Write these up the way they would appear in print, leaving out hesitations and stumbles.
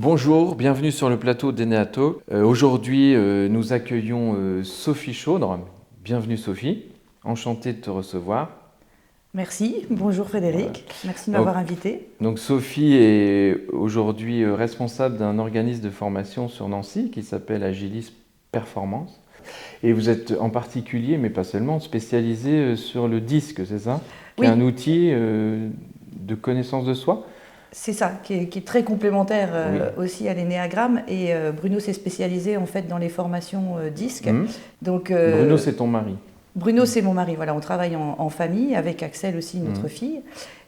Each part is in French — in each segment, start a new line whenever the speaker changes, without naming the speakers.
Bonjour, bienvenue sur le plateau d'Eneato. Aujourd'hui, nous accueillons Sophie Chaudre. Bienvenue Sophie, enchantée de te recevoir.
Merci, bonjour Frédéric, merci de m'avoir invité.
Donc Sophie est aujourd'hui responsable d'un organisme de formation sur Nancy qui s'appelle Agilis Performance. Et vous êtes en particulier, mais pas seulement, spécialisé sur le DISC, c'est ça? Qui est un outil de connaissance de soi?
C'est ça, qui est très complémentaire aussi à l'énéagramme. Et Bruno s'est spécialisé en fait dans les formations DISC.
Donc, Bruno, c'est ton mari?
Bruno, c'est mon mari. Voilà, on travaille en famille avec Axel aussi, notre fille.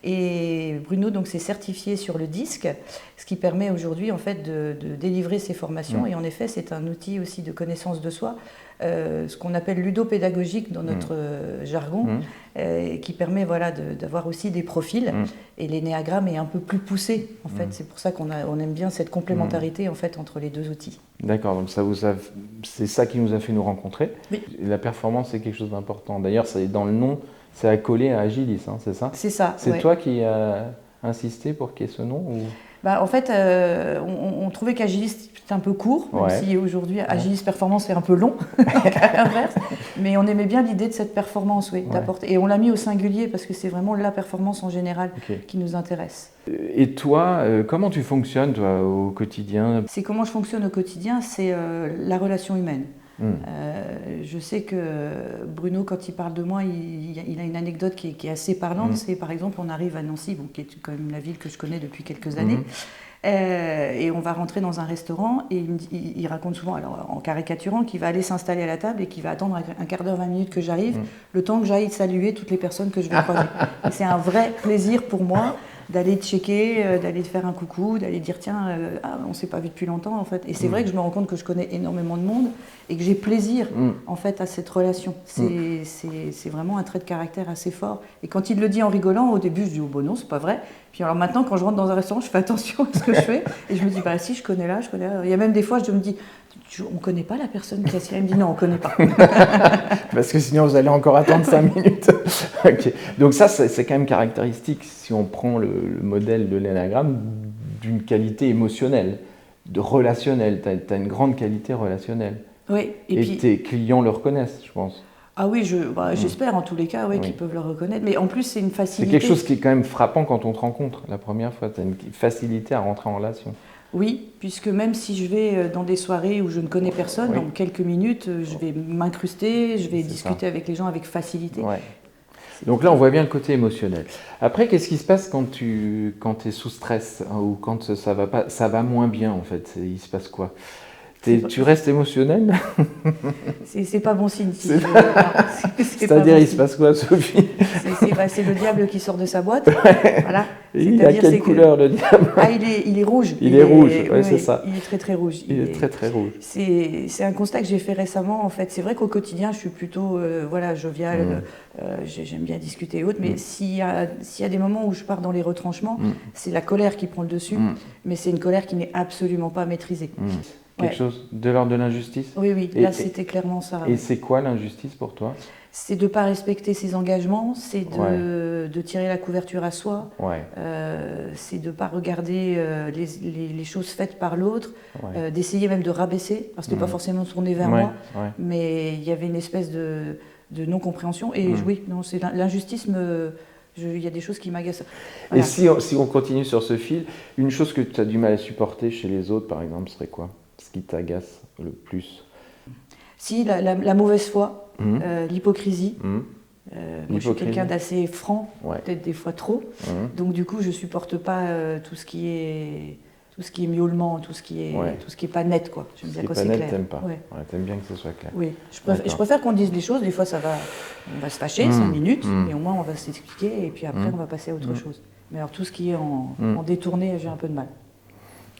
Et Bruno donc s'est certifié sur le DISC, ce qui permet aujourd'hui en fait de délivrer ces formations. Et en effet, c'est un outil aussi de connaissance de soi, ce qu'on appelle ludopédagogique dans notre jargon, qui permet voilà d'avoir aussi des profils. Et l'énéagramme est un peu plus poussé en fait. C'est pour ça qu'on aime bien cette complémentarité en fait entre les deux outils.
D'accord, donc c'est ça qui nous a fait nous rencontrer.
Oui.
La performance, c'est quelque chose d'important. D'ailleurs, c'est dans le nom, c'est accolé à Agilis, hein, c'est ça?
C'est ça.
C'est toi qui as insisté pour qu'il y ait ce nom ou...
En fait, on trouvait qu'Agilis c'était un peu court, même si aujourd'hui Agilis Performance c'est un peu long, à l'inverse. Mais on aimait bien l'idée de cette performance, d'apporter. Et on l'a mis au singulier parce que c'est vraiment la performance en général qui nous intéresse.
Et toi, comment tu fonctionnes toi, au quotidien?
C'est comment je fonctionne au quotidien, c'est la relation humaine. Je sais que Bruno, quand il parle de moi, il a une anecdote qui est assez parlante. C'est par exemple, on arrive à Nancy, qui est quand même la ville que je connais depuis quelques années, et on va rentrer dans un restaurant et il raconte souvent, alors en caricaturant, qu'il va aller s'installer à la table et qu'il va attendre un quart d'heure, 20 minutes que j'arrive, le temps que j'aille saluer toutes les personnes que je vais croiser. Et c'est un vrai plaisir pour moi d'aller checker, d'aller faire un coucou, d'aller dire tiens, on ne s'est pas vu depuis longtemps en fait. Et c'est vrai que je me rends compte que je connais énormément de monde et que j'ai plaisir en fait à cette relation. C'est vraiment un trait de caractère assez fort. Et quand il le dit en rigolant, au début je dis oh bon non, c'est pas vrai. Puis alors maintenant quand je rentre dans un restaurant, je fais attention à ce que je fais et je me dis bah si je connais là, je connais là. Il y a même des fois je me dis on ne connaît pas la personne qui est assise là. Il me dit non, on ne connaît pas.
Parce que sinon, vous allez encore attendre 5 minutes. Okay. Donc ça, c'est quand même caractéristique, si on prend le modèle de l'énéagramme, d'une qualité émotionnelle, relationnelle. Tu as une grande qualité relationnelle.
Oui.
Et puis, tes clients le reconnaissent, je pense.
Ah oui, j'espère en tous les cas qu'ils peuvent le reconnaître. Mais en plus, c'est une facilité.
C'est quelque chose qui est quand même frappant quand on te rencontre la première fois. Tu as une facilité à rentrer en relation.
Oui, puisque même si je vais dans des soirées où je ne connais personne, en quelques minutes, je vais m'incruster, je vais discuter avec les gens avec facilité.
Ouais. Donc là, on voit bien le côté émotionnel. Après, qu'est-ce qui se passe quand tu es sous stress ou quand ça va moins bien en fait? Il se passe quoi? Tu restes émotionnel?
C'est pas bon signe.
C'est-à-dire, il se passe quoi, Sophie?
C'est le diable qui sort de sa boîte. Voilà.
Il a quelle couleur, le diable?
Il est rouge.
Il est rouge, c'est ça.
Il est très très rouge.
Il est très très rouge.
C'est un constat que j'ai fait récemment. En fait, c'est vrai qu'au quotidien, je suis plutôt joviale. J'aime bien discuter et autres. Mais s'il y a des moments où je pars dans les retranchements, c'est la colère qui prend le dessus. Mais c'est une colère qui n'est absolument pas maîtrisée.
Quelque chose de l'ordre de l'injustice?
Oui, là c'était clairement ça.
Et c'est quoi l'injustice pour toi?
C'est de ne pas respecter ses engagements, c'est de tirer la couverture à soi, c'est de ne pas regarder les choses faites par l'autre, d'essayer même de rabaisser, parce que pas forcément tourner vers moi, mais il y avait une espèce de non-compréhension. Et oui, non, c'est l'injustice il y a des choses qui m'agacent. Voilà.
Et si on continue sur ce fil, une chose que tu as du mal à supporter chez les autres, par exemple, serait quoi? Ce qui t'agace le plus?
Si, la mauvaise foi, l'hypocrisie. Moi, je suis quelqu'un d'assez franc, peut-être des fois trop. Donc du coup, je supporte pas tout ce qui est miaulement, tout ce qui est pas net, quoi. J'aime bien quand c'est clair.
T'aimes pas. T'aimes bien que ce soit clair.
Oui, je préfère qu'on dise les choses. Des fois, on va se fâcher 5 minutes, mais au moins on va s'expliquer et puis après on va passer à autre chose. Mais alors tout ce qui est en détourné, j'ai un peu de mal.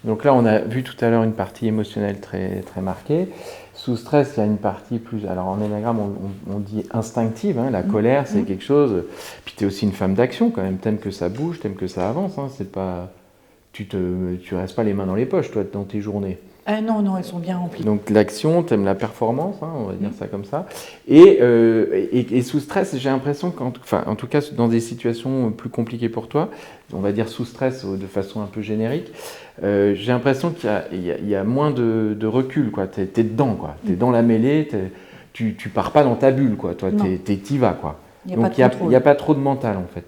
Donc là, on a vu tout à l'heure une partie émotionnelle très, très marquée. Sous stress, il y a une partie plus... Alors en énéagramme, on dit instinctive. La colère, c'est quelque chose... Puis tu es aussi une femme d'action quand même. T'aimes que ça bouge, t'aimes que ça avance. C'est pas... Tu restes pas les mains dans les poches, toi, dans tes journées.
Ah non, non, elles sont bien remplies.
Donc l'action, tu aimes la performance, hein, on va dire ça comme ça. Et sous stress, j'ai l'impression en tout cas dans des situations plus compliquées pour toi, on va dire sous stress de façon un peu générique, j'ai l'impression qu'il y a moins de recul, quoi. T'es dedans, quoi. T'es dans la mêlée, tu pars pas dans ta bulle, quoi. Toi, t'y vas, quoi. Donc il n'y a pas trop de mental, en fait.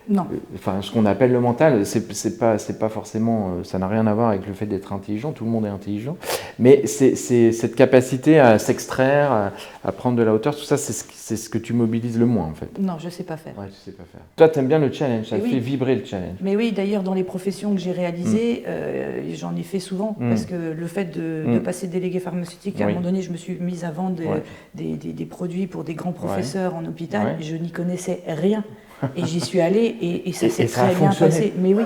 Non.
Enfin, ce qu'on appelle le mental, c'est pas forcément, ça n'a rien à voir avec le fait d'être intelligent. Tout le monde est intelligent, mais c'est cette capacité à s'extraire, à prendre de la hauteur. Tout ça, c'est ce que tu mobilises le moins, en fait.
Non, je sais pas faire.
Ouais, tu sais pas faire. Toi, t'aimes bien le challenge, ça te fait vibrer le challenge.
Mais oui, d'ailleurs, dans les professions que j'ai réalisées, j'en ai fait souvent, parce que le fait de passer délégué pharmaceutique, à un moment donné, je me suis mise à vendre des produits pour des grands professeurs en hôpital. Je n'y connaissais rien. Et j'y suis allée et ça s'est très bien passé. Mais oui,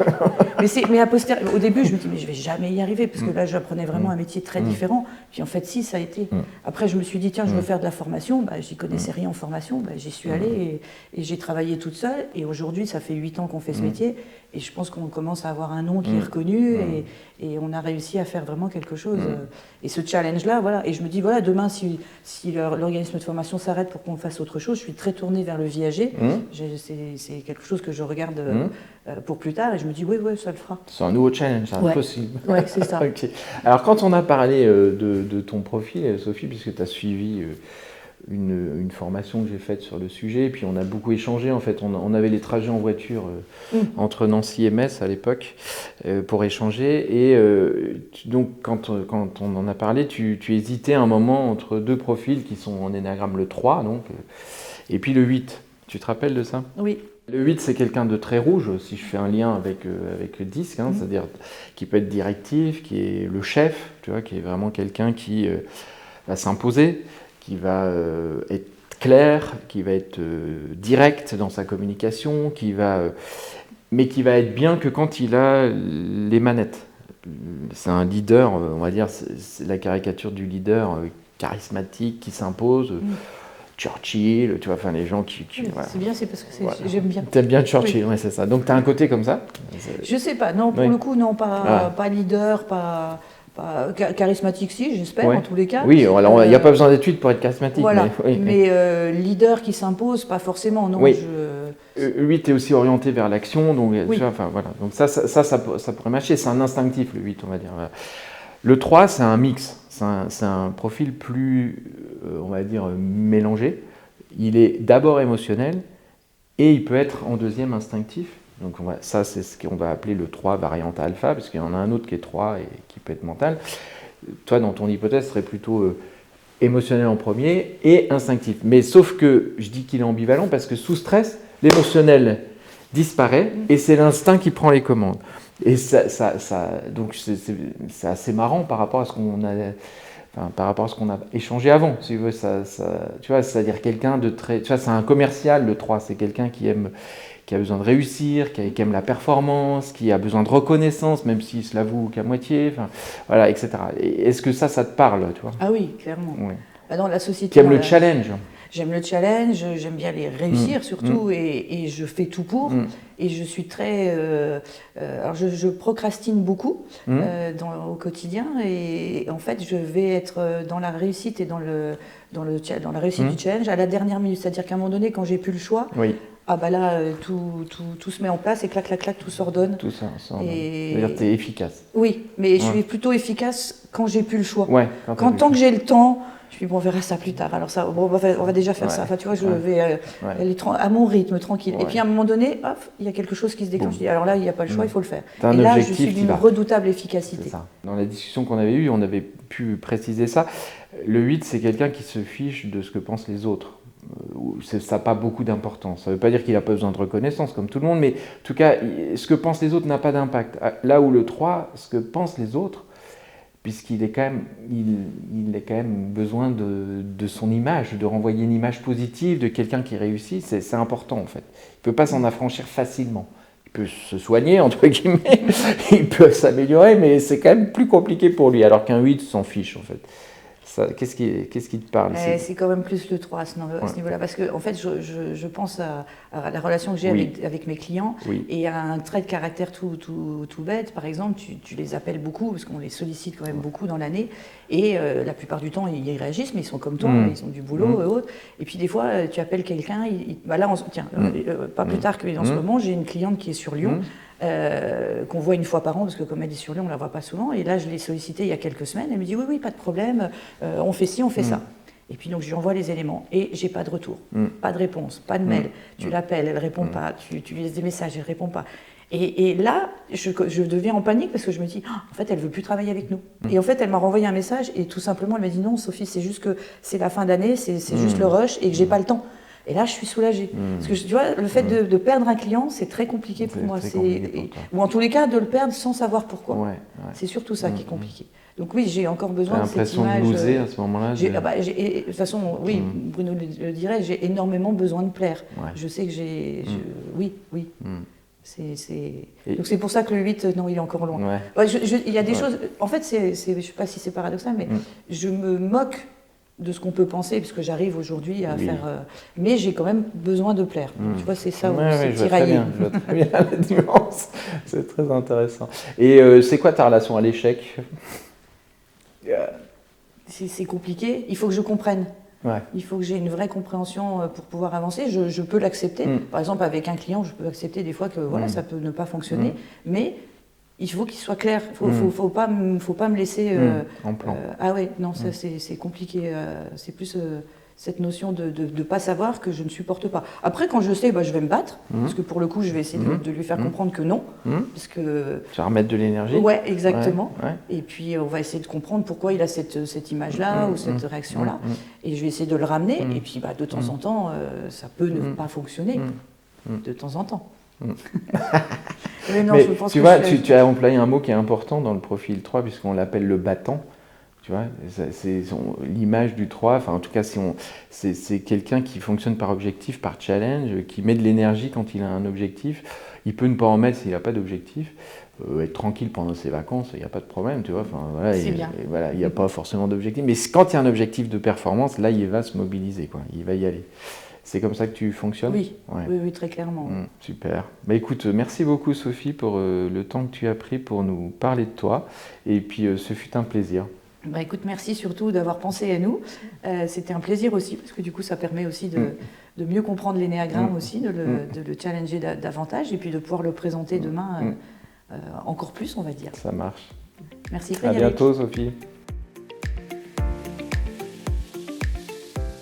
mais au début, je me dis mais je vais jamais y arriver parce que là, j'apprenais vraiment un métier très différent. Puis en fait, si, ça a été. Après, je me suis dit tiens, je veux faire de la formation. J'y connaissais rien en formation. J'y suis allée et j'ai travaillé toute seule. Et aujourd'hui, ça fait 8 ans qu'on fait ce métier. Et je pense qu'on commence à avoir un nom qui est reconnu et on a réussi à faire vraiment quelque chose. Et ce challenge-là, voilà. Et je me dis, voilà, demain, si l'organisme de formation s'arrête pour qu'on fasse autre chose, je suis très tournée vers le viager. C'est quelque chose que je regarde pour plus tard et je me dis, oui, ça le fera.
C'est un nouveau challenge, c'est impossible.
Oui, c'est ça.
Okay. Alors, quand on a parlé de ton profil, Sophie, puisque tu as suivi une formation que j'ai faite sur le sujet, et puis on a beaucoup échangé, en fait, on avait les trajets en voiture entre Nancy et Metz à l'époque pour échanger, et donc quand on en a parlé, tu hésitais un moment entre deux profils qui sont en énagramme le 3, donc, et puis le 8, tu te rappelles de ça?
Oui.
Le 8, c'est quelqu'un de très rouge, si je fais un lien avec le disque, hein, c'est-à-dire qui peut être directif, qui est le chef, tu vois, qui est vraiment quelqu'un qui va s'imposer, qui va être clair, qui va être direct dans sa communication, mais qui va être bien que quand il a les manettes. C'est un leader, on va dire, c'est la caricature du leader charismatique qui s'impose. Churchill, tu vois, enfin les gens qui
voilà. C'est bien, c'est parce que j'aime bien.
T'aimes bien Churchill, oui, c'est ça. Donc tu as un côté comme ça?
Je sais pas, non, pour le coup, non, pas leader, pas charismatique, si, j'espère, en tous les cas.
Oui, alors il n'y a pas besoin d'études pour être charismatique.
Voilà, mais leader qui s'impose, pas forcément, non.
8 est aussi orienté vers l'action, donc, tu vois, enfin, voilà. Donc ça pourrait matcher, c'est un instinctif, le 8, on va dire. Le 3, c'est un mix. C'est un profil plus, on va dire, mélangé. Il est d'abord émotionnel et il peut être en deuxième instinctif. Donc ça, c'est ce qu'on va appeler le 3 variante alpha, parce qu'il y en a un autre qui est 3 et qui peut être mental. Toi, dans ton hypothèse, serait plutôt émotionnel en premier et instinctif. Mais sauf que je dis qu'il est ambivalent parce que sous stress, l'émotionnel disparaît et c'est l'instinct qui prend les commandes. Et donc c'est assez marrant par rapport à ce qu'on a échangé avant. Si tu veux, tu vois, c'est-à-dire quelqu'un de très, tu vois, c'est un commercial. Le 3, c'est quelqu'un qui a besoin de réussir, qui aime la performance, qui a besoin de reconnaissance, même s'il se l'avoue qu'à moitié, enfin, voilà, etc. Et est-ce que ça te parle, tu vois?
Ah oui, clairement. Oui. Dans la société.
Qui aime le challenge.
J'aime le challenge, j'aime bien les réussir surtout, et je fais tout pour. Et je suis très... alors je procrastine beaucoup au quotidien, et en fait je vais être dans la réussite et dans la réussite du challenge à la dernière minute. C'est-à-dire qu'à un moment donné, quand j'ai plus le choix, ah bah là, tout se met en place et clac, clac, clac, tout s'ordonne.
Tout ça s'ordonne. C'est-à-dire que tu es efficace.
Oui, mais je suis plutôt efficace quand j'ai plus le choix.
Ouais,
tant que j'ai le temps... Je me dis, bon, on verra ça plus tard. Alors ça, bon, on va déjà faire ça. Enfin, tu vois, je vais aller à mon rythme, tranquille. Et puis à un moment donné, hop, il y a quelque chose qui se déclenche. Je dis, alors là, il n'y a pas le choix, il faut le faire. Et là, je suis d'une redoutable efficacité.
C'est ça. Dans la discussion qu'on avait eue, on avait pu préciser ça. Le 8, c'est quelqu'un qui se fiche de ce que pensent les autres. Ça n'a pas beaucoup d'importance. Ça ne veut pas dire qu'il n'a pas besoin de reconnaissance, comme tout le monde, mais en tout cas, ce que pensent les autres n'a pas d'impact. Là où le 3, ce que pensent les autres, puisqu'il est quand même, il a quand même besoin de son image, de renvoyer une image positive de quelqu'un qui réussit, c'est important en fait. Il ne peut pas s'en affranchir facilement. Il peut se soigner, entre guillemets, il peut s'améliorer, mais c'est quand même plus compliqué pour lui, alors qu'un 8 s'en fiche en fait. Qu'est-ce qui te parle?
C'est quand même plus le 3 à ce niveau-là, parce que en fait, je pense à la relation que j'ai avec mes clients, et à un trait de caractère tout bête. Par exemple, tu les appelles beaucoup, parce qu'on les sollicite quand même beaucoup dans l'année, et la plupart du temps, ils réagissent, mais ils sont comme toi, ils ont du boulot et autres. Et puis des fois, tu appelles quelqu'un, là, pas plus tard que en ce moment, j'ai une cliente qui est sur Lyon, qu'on voit une fois par an, parce que comme elle est sur Lyon, on ne la voit pas souvent. Et là, je l'ai sollicitée il y a quelques semaines. Elle me dit oui, pas de problème, on fait ci, on fait ça. Et puis donc je lui envoie les éléments et j'ai pas de retour, pas de réponse, pas de mail. Tu l'appelles, elle répond pas. Tu lui laisses des messages, elle répond pas. Et là, je deviens en panique parce que je me dis, en fait, elle veut plus travailler avec nous. Et en fait, elle m'a renvoyé un message et tout simplement, elle m'a dit non, Sophie, c'est juste que c'est la fin d'année, c'est juste le rush et que j'ai pas le temps. Et là, je suis soulagée. Parce que tu vois, le fait de perdre un client, c'est très compliqué pour moi. Ou en tous les cas, de le perdre sans savoir pourquoi. C'est surtout ça qui est compliqué. Donc oui, j'ai encore besoin de cette image.
L'impression de loser à ce moment-là.
De toute façon, oui, Bruno le dirait, j'ai énormément besoin de plaire. Je sais que j'ai... Oui. Donc c'est pour ça que le 8, non, il est encore loin. Il y a des choses... En fait, je ne sais pas si c'est paradoxal, mais je me moque de ce qu'on peut penser, puisque j'arrive aujourd'hui à faire... mais j'ai quand même besoin de plaire. Donc, tu vois, c'est ça où c'est tiraillé.
Je vois très bien la nuance. C'est très intéressant. Et c'est quoi ta relation à l'échec?
C'est compliqué. Il faut que je comprenne. Il faut que j'ai une vraie compréhension pour pouvoir avancer. Je peux l'accepter. Par exemple, avec un client, je peux accepter des fois que ça peut ne pas fonctionner. Mais il faut qu'il soit clair. Faut pas me laisser...
en plan.
Non, ça c'est compliqué. C'est plus cette notion de ne pas savoir que je ne supporte pas. Après, quand je sais, je vais me battre. Parce que pour le coup, je vais essayer de lui faire comprendre que non. Parce que...
Tu vas remettre de l'énergie.
Ouais, exactement. Et puis, on va essayer de comprendre pourquoi il a cette image-là ou cette réaction-là. Et je vais essayer de le ramener. Et puis, de temps en temps, ça peut ne pas fonctionner. De temps en temps.
Mais je pense tu vois, tu as employé un mot qui est important dans le profil 3, puisqu'on l'appelle le battant. Tu vois, c'est l'image du 3, enfin en tout cas c'est quelqu'un qui fonctionne par objectif, par challenge, qui met de l'énergie quand il a un objectif. Il peut ne pas en mettre s'il n'a pas d'objectif, être tranquille pendant ses vacances, il n'y a pas de problème, tu vois. Enfin, il n'y a pas forcément d'objectif, mais quand il y a un objectif de performance, là il va se mobiliser, quoi. Il va y aller. C'est comme ça que tu fonctionnes?
Oui, oui, très clairement.
Super. Écoute, merci beaucoup Sophie pour le temps que tu as pris pour nous parler de toi, et puis ce fut un plaisir.
Écoute, merci surtout d'avoir pensé à nous. C'était un plaisir aussi, parce que du coup, ça permet aussi de mieux comprendre l'énéagramme aussi, de le challenger davantage, et puis de pouvoir le présenter demain encore plus, on va dire.
Ça marche.
Merci Frédéric.
À bientôt Sophie.